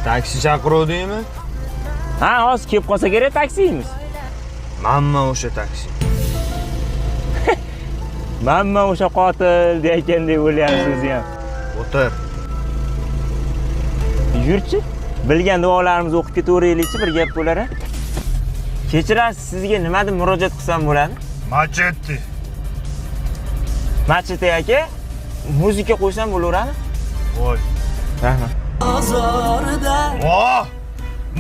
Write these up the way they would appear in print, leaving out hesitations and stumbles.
Taksi chaqiruvdingmi? Ha, hozir kelib qolsa kerak taksiyimiz. Manma o'sha taksi. Manma o'sha qotil deyotgandek o'ylayapsiz ham. O'tir. Yurchi, bilgan duolarimizni o'qib ketaveraylikchi, bir gap bo'lar a. Kechirasiz, sizga nima deb murojaat qilsam bo'ladi? Machete. Machete aka, muzika qo'ysam bo'laveradi? Voy. Rahmat. Oh!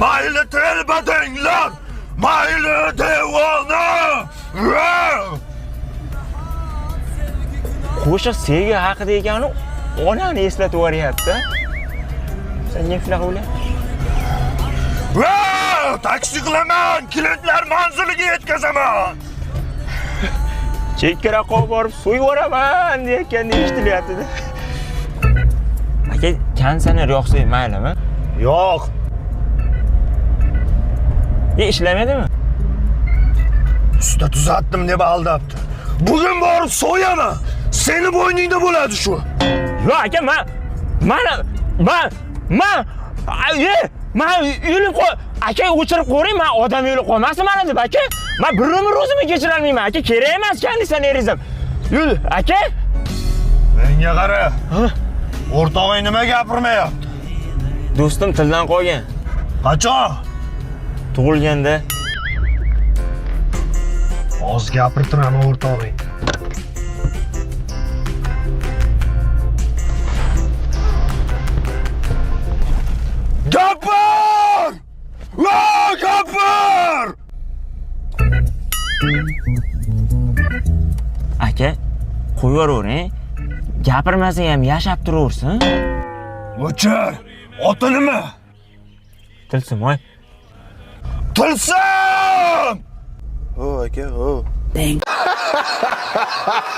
Mayli telbadanglar! Mayli devona! Qo'shiq sevgi haqida ekani onani eslatib yuboryapti. Sen nima shunaqa o'ylayapsan? Taksi qilaman, klientlar manziliga yetkazaman. Chekka raqob borib so'yib yuboraman deyotganda eshitilyapti-da. Aka, konditsioner yoqsa maylimi? Yo'q. Ishlamadimi? Usta tuzatdim deb aldabdi. Bugun borib so'yaman. Seni bo'yningda bo'ladi shu. Yo'q aka, men o'lib qo'y. Aka, o'chirib qo'ying, men odam o'lib qolmasin mana deb aka. Men bir umr o'zimni kechira olmayman aka, kerak emas konditsioneringizam. Yo'l, aka. Menga qara. O'rtog'ing nima gapirmayapti? Do'stim tildan qolgan. Qachon? Tug'ilganda. Oz gapirtiraman o'rtog'ing. Gapir! Gapir! Aka, qo'yavering. Gapirmasa ham yashab turaversin. O'chir. Oti nima? Tilsimoy. Tilsim! Ho aka, ho.